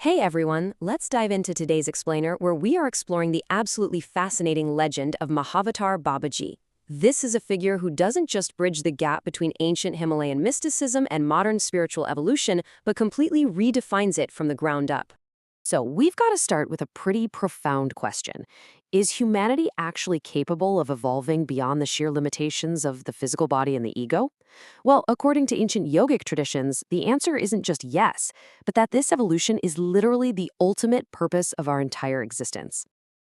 Hey everyone, let's dive into today's explainer where we are exploring the absolutely fascinating legend of Mahavatar Babaji. This is a figure who doesn't just bridge the gap between ancient Himalayan mysticism and modern spiritual evolution, but completely redefines it from the ground up. So we've got to start with a pretty profound question. Is humanity actually capable of evolving beyond the sheer limitations of the physical body and the ego? Well, according to ancient yogic traditions, the answer isn't just yes, but that this evolution is literally the ultimate purpose of our entire existence.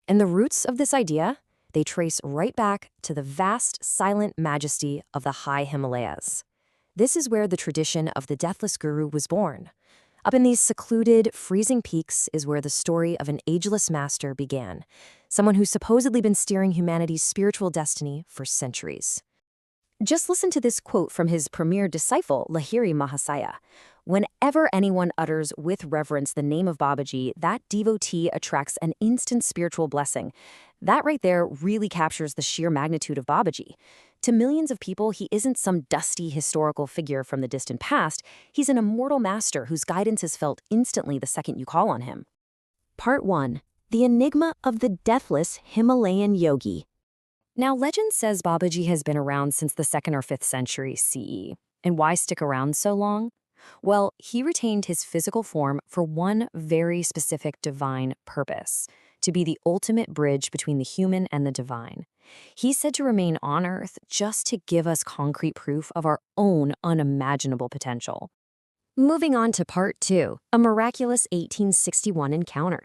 And the roots of this idea, they trace right back to the vast, silent majesty of the high Himalayas. This is where the tradition of the deathless guru was born. Up in these secluded, freezing peaks is where the story of an ageless master began, someone who's supposedly been steering humanity's spiritual destiny for centuries. Just listen to this quote from his premier disciple, Lahiri Mahasaya. Whenever anyone utters with reverence the name of Babaji, that devotee attracts an instant spiritual blessing. That right there really captures the sheer magnitude of Babaji. To millions of people, he isn't some dusty historical figure from the distant past. He's an immortal master whose guidance is felt instantly the second you call on him. Part 1. The Enigma of the Deathless Himalayan Yogi. Now, legend says Babaji has been around since the 2nd or 5th century CE. And why stick around so long? Well, he retained his physical form for one very specific divine purpose: to be the ultimate bridge between the human and the divine. He's said to remain on Earth just to give us concrete proof of our own unimaginable potential. Moving on to Part 2, a miraculous 1861 encounter.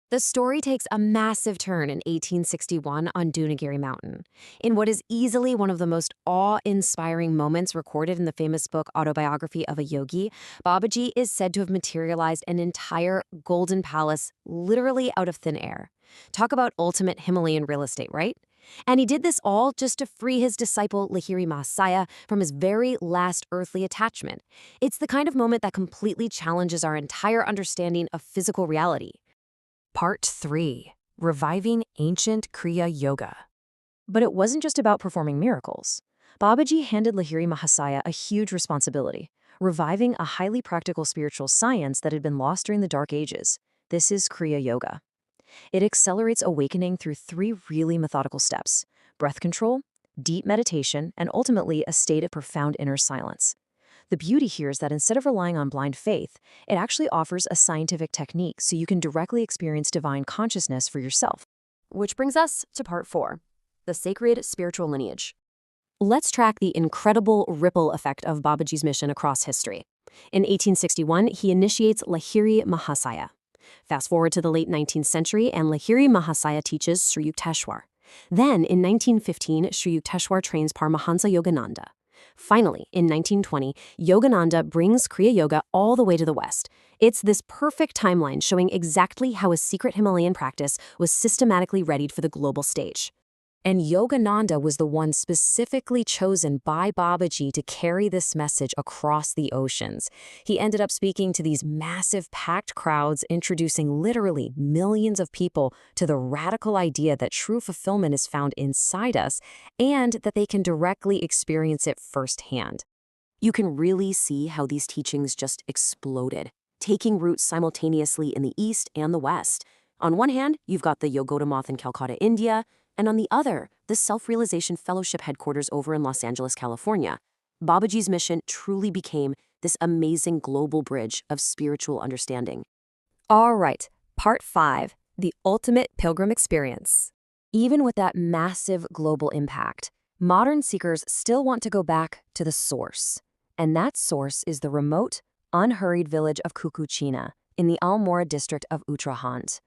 The story takes a massive turn in 1861 on Dunagiri Mountain. In what is easily one of the most awe-inspiring moments recorded in the famous book Autobiography of a Yogi, Babaji is said to have materialized an entire golden palace literally out of thin air. Talk about ultimate Himalayan real estate, right? And he did this all just to free his disciple Lahiri Mahasaya from his very last earthly attachment. It's the kind of moment that completely challenges our entire understanding of physical reality. Part 3. Reviving Ancient Kriya Yoga. But it wasn't just about performing miracles. Babaji handed Lahiri Mahasaya a huge responsibility: reviving a highly practical spiritual science that had been lost during the Dark Ages. This is Kriya Yoga. It accelerates awakening through 3 really methodical steps: breath control, deep meditation, and ultimately a state of profound inner silence. The beauty here is that instead of relying on blind faith, it actually offers a scientific technique so you can directly experience divine consciousness for yourself. Which brings us to Part 4, the sacred spiritual lineage. Let's track the incredible ripple effect of Babaji's mission across history. In 1861, he initiates Lahiri Mahasaya. Fast forward to the late 19th century, and Lahiri Mahasaya teaches Sri Yukteswar. Then, in 1915, Sri Yukteswar trains Paramahansa Yogananda. Finally, in 1920, Yogananda brings Kriya Yoga all the way to the West. It's this perfect timeline showing exactly how a secret Himalayan practice was systematically readied for the global stage. And Yogananda was the one specifically chosen by Babaji to carry this message across the oceans. He ended up speaking to these massive packed crowds, introducing literally millions of people to the radical idea that true fulfillment is found inside us and that they can directly experience it firsthand. You can really see how these teachings just exploded, taking root simultaneously in the East and the West. On one hand, you've got the Yogodamoth in Calcutta, India, and on the other, the Self-Realization Fellowship headquarters over in Los Angeles, California. Babaji's mission truly became this amazing global bridge of spiritual understanding. All right, Part 5, the ultimate pilgrim experience. Even with that massive global impact, modern seekers still want to go back to the source. And that source is the remote, unhurried village of Kukuchina in the Almora district of Uttarakhand.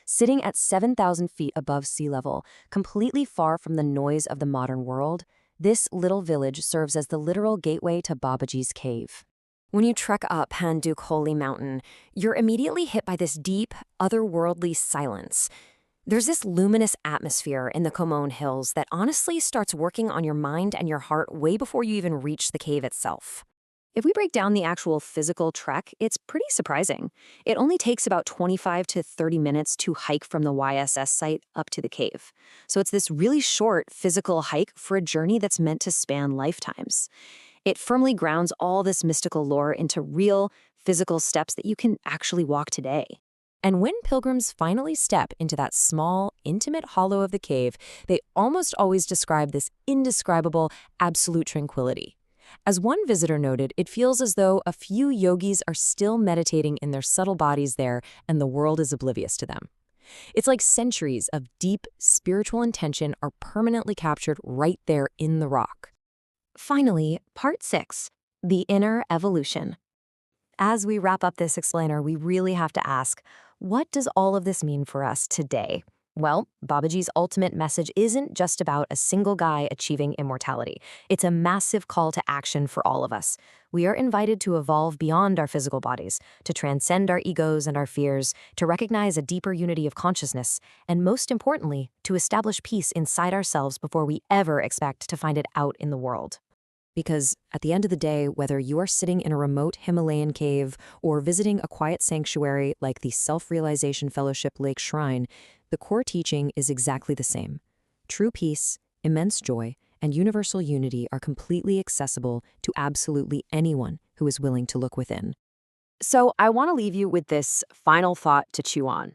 Sitting at 7,000 feet above sea level, completely far from the noise of the modern world, this little village serves as the literal gateway to Babaji's cave. When you trek up Panduk Holy Mountain, you're immediately hit by this deep, otherworldly silence. There's this luminous atmosphere in the Komon Hills that honestly starts working on your mind and your heart way before you even reach the cave itself. If we break down the actual physical trek, it's pretty surprising. It only takes about 25 to 30 minutes to hike from the YSS site up to the cave. So it's this really short physical hike for a journey that's meant to span lifetimes. It firmly grounds all this mystical lore into real, physical steps that you can actually walk today. And when pilgrims finally step into that small, intimate hollow of the cave, they almost always describe this indescribable, absolute tranquility. As one visitor noted, it feels as though a few yogis are still meditating in their subtle bodies there, and the world is oblivious to them. It's like centuries of deep spiritual intention are permanently captured right there in the rock. Finally, part 6, the inner evolution. As we wrap up this explainer, we really have to ask, what does all of this mean for us today? Well, Babaji's ultimate message isn't just about a single guy achieving immortality. It's a massive call to action for all of us. We are invited to evolve beyond our physical bodies, to transcend our egos and our fears, to recognize a deeper unity of consciousness, and most importantly, to establish peace inside ourselves before we ever expect to find it out in the world. Because at the end of the day, whether you are sitting in a remote Himalayan cave or visiting a quiet sanctuary like the Self-Realization Fellowship Lake Shrine, the core teaching is exactly the same. True peace, immense joy, and universal unity are completely accessible to absolutely anyone who is willing to look within. So I want to leave you with this final thought to chew on.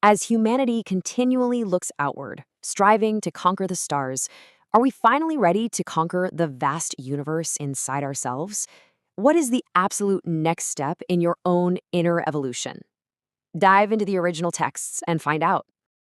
As humanity continually looks outward, striving to conquer the stars, are we finally ready to conquer the vast universe inside ourselves? What is the absolute next step in your own inner evolution? Dive into the original texts and find out.